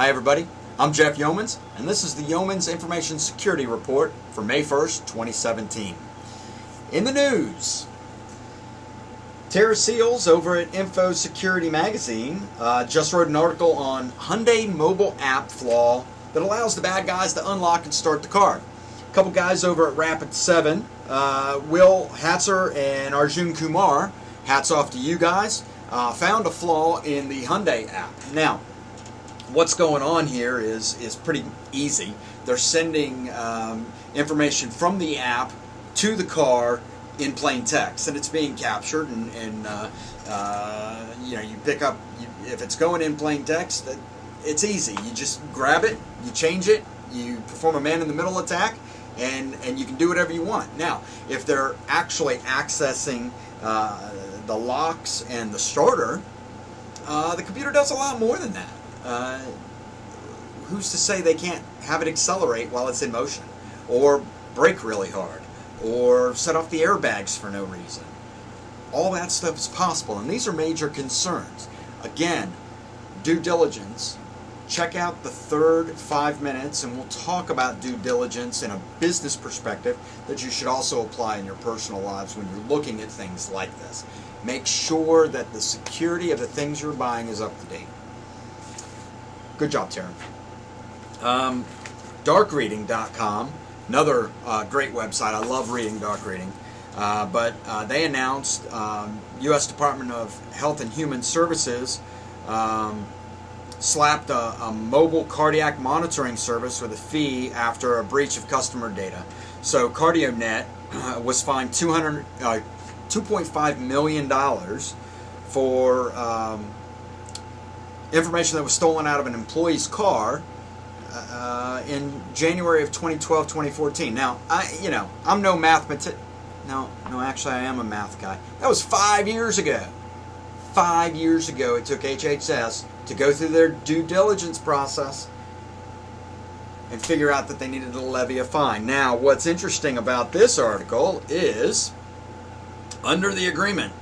Hi everybody, I'm Jeff Youmans, and this is the Youmans Information Security Report for May 1st, 2017. In the news, Tara Seals over at Info Security Magazine just wrote an article on Hyundai mobile app flaw that allows the bad guys to unlock and start the car. A couple guys over at Rapid7, Will Hatzer and Arjun Kumar, hats off to you guys, found a flaw in the Hyundai app. Now, what's going on here is pretty easy. They're sending information from the app to the car in plain text, and it's being captured. And you pick up if it's going in plain text. It's easy. You just grab it, you change it, you perform a man-in-the-middle attack, and you can do whatever you want. Now, if they're actually accessing the locks and the starter, the computer does a lot more than that. Who's to say they can't have it accelerate while it's in motion, or brake really hard, or set off the airbags for no reason? All that stuff is possible, and these are major concerns. Again, due diligence. Check out the third 5 minutes, and we'll talk about due diligence in a business perspective that you should also apply in your personal lives when you're looking at things like this. Make sure that the security of the things you're buying is up to date. Good job, Taryn. Darkreading.com, another great website. I love reading dark reading. But they announced U.S. Department of Health and Human Services slapped a mobile cardiac monitoring service with a fee after a breach of customer data. So CardioNet was fined $2.5 million for information that was stolen out of an employee's car in January of 2012-2014. Now, I'm no mathematician. No, actually, I am a math guy. That was 5 years ago. 5 years ago, it took HHS to go through their due diligence process and figure out that they needed to levy a fine. Now, what's interesting about this article is, under the agreement,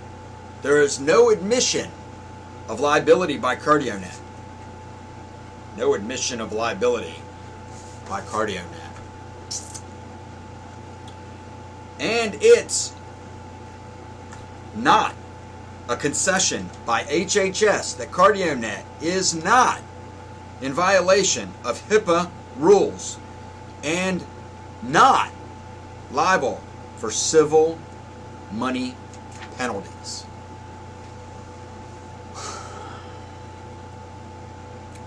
there is no admission of liability by CardioNet. No admission of liability by CardioNet. And it's not a concession by HHS that CardioNet is not in violation of HIPAA rules and not liable for civil money penalties.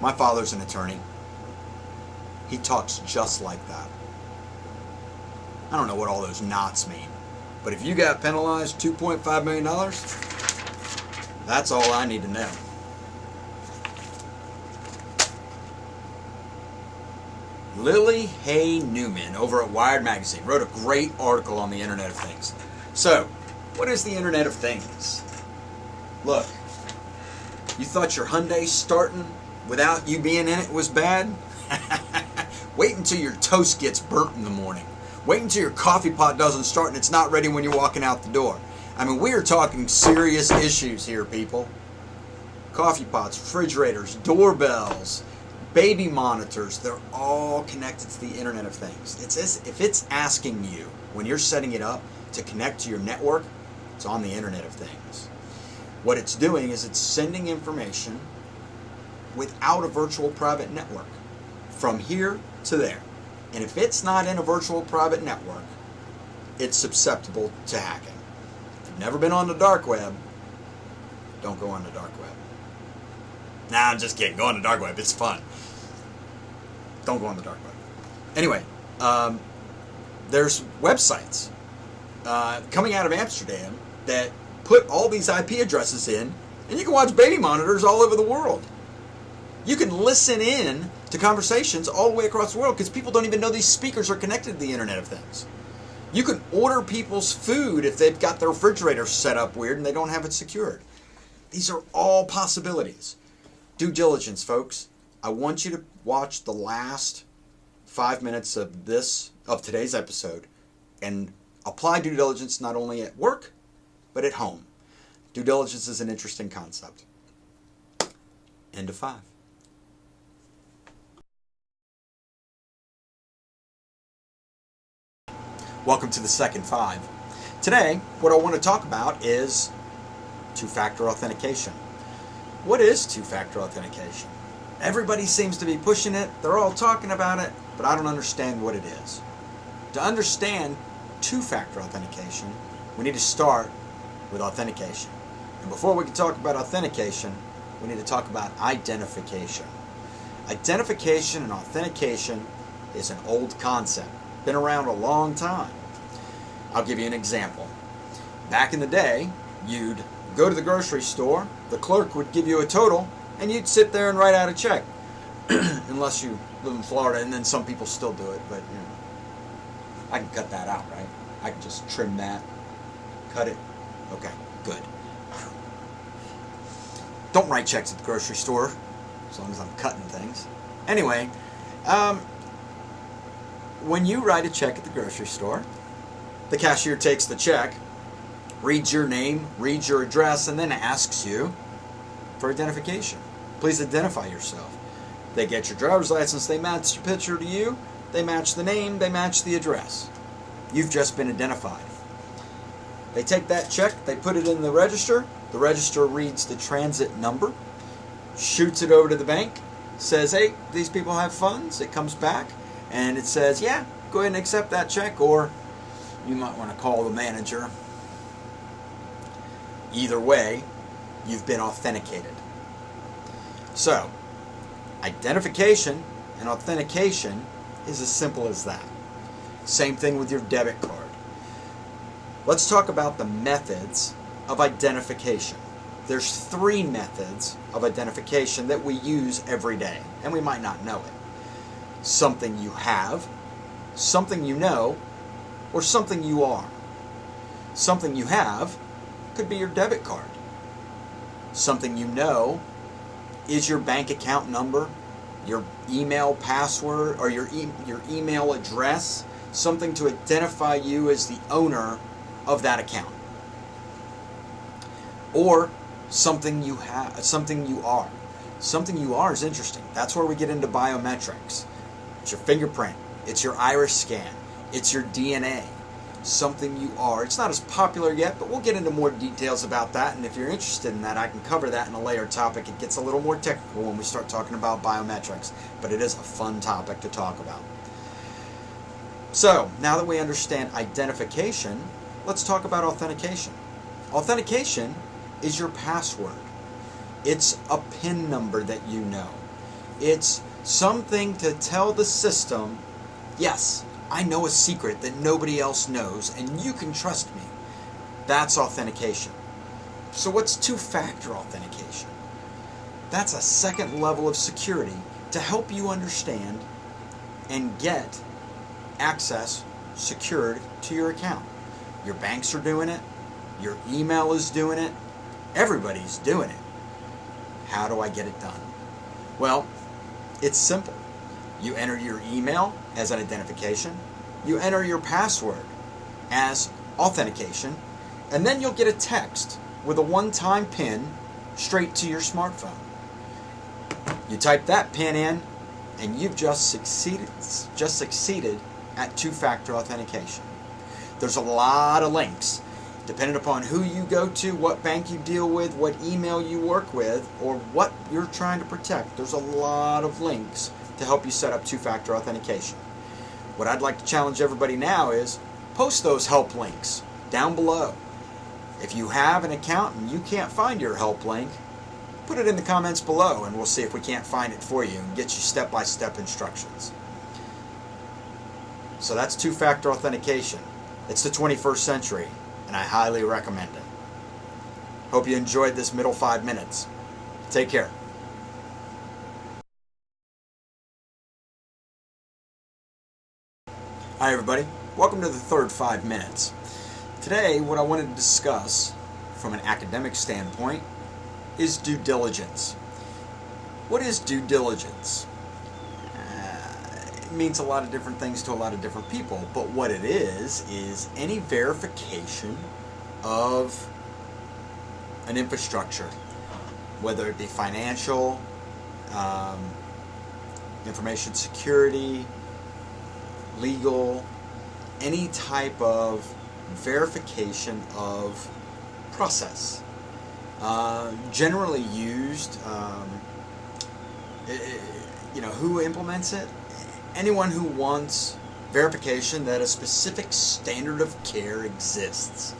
My father's an attorney. He talks just like that. I don't know what all those knots mean, but if you got penalized $2.5 million, that's all I need to know. Lily Hay Newman over at Wired Magazine wrote a great article on the Internet of Things. So, what is the Internet of Things? Look, you thought your Hyundai starting without you being in it was bad? Wait until your toast gets burnt in the morning. Wait until your coffee pot doesn't start and it's not ready when you're walking out the door. I mean, we are talking serious issues here, people. Coffee pots, refrigerators, doorbells, baby monitors, they're all connected to the Internet of Things. If it's asking you, when you're setting it up, to connect to your network, it's on the Internet of Things. What it's doing is it's sending information without a virtual private network from here to there. And if it's not in a virtual private network, it's susceptible to hacking. If you've never been on the dark web, don't go on the dark web. Nah, I'm just kidding. Go on the dark web. It's fun. Don't go on the dark web. Anyway, there's websites coming out of Amsterdam that put all these IP addresses in, and you can watch baby monitors all over the world. You can listen in to conversations all the way across the world because people don't even know these speakers are connected to the Internet of Things. You can order people's food if they've got their refrigerator set up weird and they don't have it secured. These are all possibilities. Due diligence, folks. I want you to watch the last 5 minutes of today's episode and apply due diligence not only at work, but at home. Due diligence is an interesting concept. End of 5. Welcome to the second 5. Today, what I want to talk about is two-factor authentication. What is two-factor authentication? Everybody seems to be pushing it, they're all talking about it, but I don't understand what it is. To understand two-factor authentication, we need to start with authentication. And before we can talk about authentication, we need to talk about identification. Identification and authentication is an old concept, been around a long time. I'll give you an example. Back in the day, you'd go to the grocery store, the clerk would give you a total, and you'd sit there and write out a check. Unless you live in Florida, and then some people still do it, but you know, I can cut that out, right? I can just trim that, cut it. Okay, good. Don't write checks at the grocery store, as long as I'm cutting things. Anyway, when you write a check at the grocery store, the cashier takes the check, reads your name, reads your address, and then asks you for identification. Please identify yourself. They get your driver's license, they match your picture to you, they match the name, they match the address. You've just been identified. They take that check, they put it in the register reads the transit number, shoots it over to the bank, says, hey, these people have funds. It comes back, and it says, yeah, go ahead and accept that check, or you might want to call the manager. Either way, you've been authenticated. So, identification and authentication is as simple as that. Same thing with your debit card. Let's talk about the methods of identification. There's 3 methods of identification that we use every day, and we might not know it. Something you have, something you know, or something you are. Something you have could be your debit card. Something you know is your bank account number, your email password, or your email address, something to identify you as the owner of that account. Or something you have, something you are. Something you are is interesting. That's where we get into biometrics. It's your fingerprint, it's your iris scan, it's your DNA. Something you are. It's not as popular yet, but we'll get into more details about that, and if you're interested in that, I can cover that in a later topic. It gets a little more technical when we start talking about biometrics, but it is a fun topic to talk about. So, now that we understand identification, let's talk about authentication. Authentication is your password. It's a PIN number that you know. It's something to tell the system, yes, I know a secret that nobody else knows, and you can trust me. That's authentication. So what's two-factor authentication? That's a second level of security to help you understand and get access secured to your account. Your banks are doing it. Your email is doing it. Everybody's doing it. How do I get it done? Well, it's simple. You enter your email as an identification. You enter your password as authentication. And then you'll get a text with a one-time PIN straight to your smartphone. You type that PIN in, and you've just succeeded at two-factor authentication. There's a lot of links. Depending upon who you go to, what bank you deal with, what email you work with, or what you're trying to protect, there's a lot of links to help you set up two-factor authentication. What I'd like to challenge everybody now is post those help links down below. If you have an account and you can't find your help link, put it in the comments below and we'll see if we can't find it for you and get you step-by-step instructions. So that's two-factor authentication. It's the 21st century, and I highly recommend it. Hope you enjoyed this middle 5 minutes. Take care. Hi everybody, welcome to the third 5 minutes. Today what I wanted to discuss from an academic standpoint is due diligence. What is due diligence? It means a lot of different things to a lot of different people, but what it is any verification of an infrastructure, whether it be financial, information security, legal, any type of verification of process. Generally used, who implements it? Anyone who wants verification that a specific standard of care exists.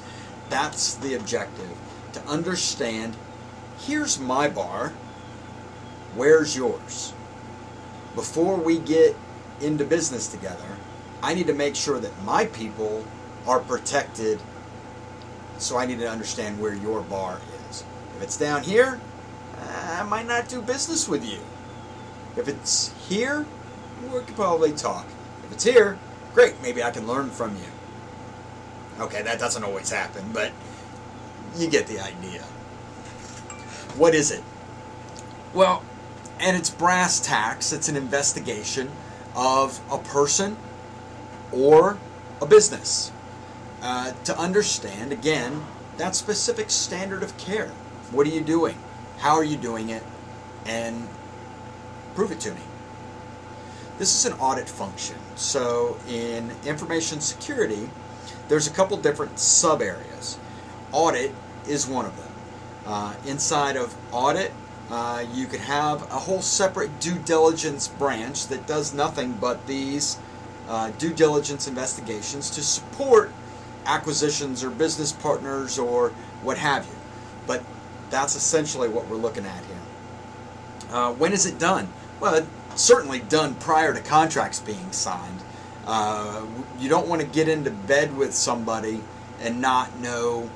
That's the objective. To understand, here's my bar, where's yours? Before we get into business together, I need to make sure that my people are protected, so I need to understand where your bar is. If it's down here, I might not do business with you. If it's here, we could probably talk. If it's here, great, maybe I can learn from you. Okay, that doesn't always happen, but you get the idea. What is it? Well, and it's brass tacks. It's an investigation of a person or a business to understand, again, that specific standard of care. What are you doing? How are you doing it? And prove it to me. This is an audit function. So in information security, there's a couple different sub areas. Audit is one of them. Inside of audit, you could have a whole separate due diligence branch that does nothing but these due diligence investigations to support acquisitions or business partners or what have you. But that's essentially what we're looking at here. When is it done? Well, it's certainly done prior to contracts being signed. You don't want to get into bed with somebody and not know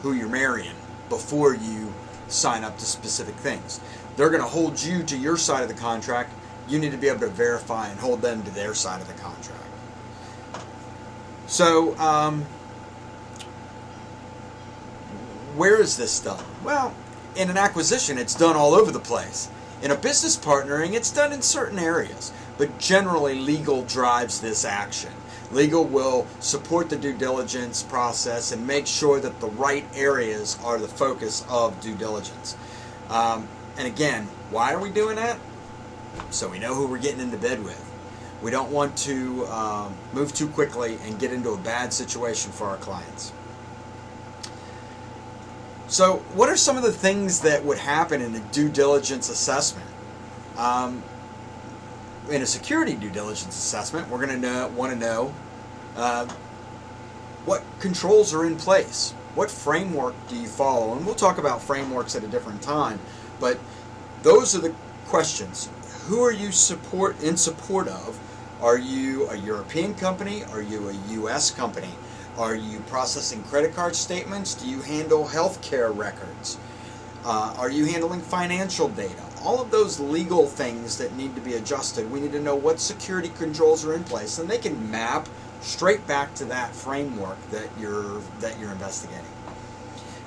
who you're marrying before you sign up to specific things. They're going to hold you to your side of the contract. You need to be able to verify and hold them to their side of the contract. So, where is this done? Well, in an acquisition, it's done all over the place. In a business partnering, it's done in certain areas, but generally legal drives this action. Legal will support the due diligence process and make sure that the right areas are the focus of due diligence. And again, why are we doing that? So we know who we're getting into bed with. We don't want to move too quickly and get into a bad situation for our clients. So what are some of the things that would happen in a due diligence assessment? In a security due diligence assessment, we're going to want to know what controls are in place. What framework do you follow? And we'll talk about frameworks at a different time, but those are the questions. Who are you in support of? Are you a European company? Are you a U.S. company? Are you processing credit card statements? Do you handle healthcare records? Are you handling financial data? All of those legal things that need to be adjusted, we need to know what security controls are in place, and they can map straight back to that framework that you're investigating.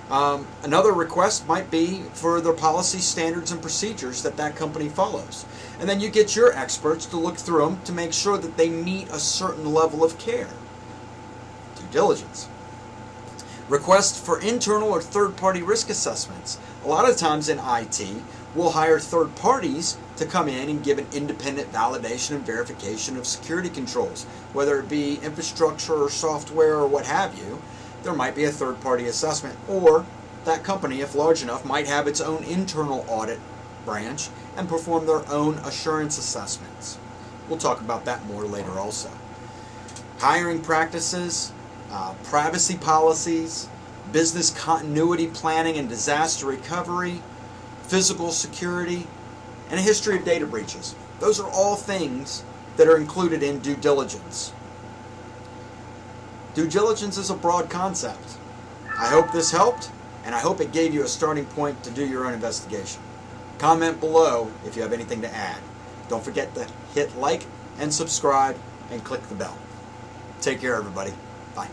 Another request might be for the policy, standards, and procedures that company follows. And then you get your experts to look through them to make sure that they meet a certain level of care. Due diligence. Request for internal or third-party risk assessments. A lot of times in IT, we'll hire third parties to come in and give an independent validation and verification of security controls. Whether it be infrastructure or software or what have you, there might be a third-party assessment, or that company, if large enough, might have its own internal audit branch and perform their own assurance assessments. We'll talk about that more later also. Hiring practices, privacy policies, business continuity planning and disaster recovery, physical security, and a history of data breaches. Those are all things that are included in due diligence. Due diligence is a broad concept. I hope this helped, and I hope it gave you a starting point to do your own investigation. Comment below if you have anything to add. Don't forget to hit like and subscribe and click the bell. Take care, everybody. Bye.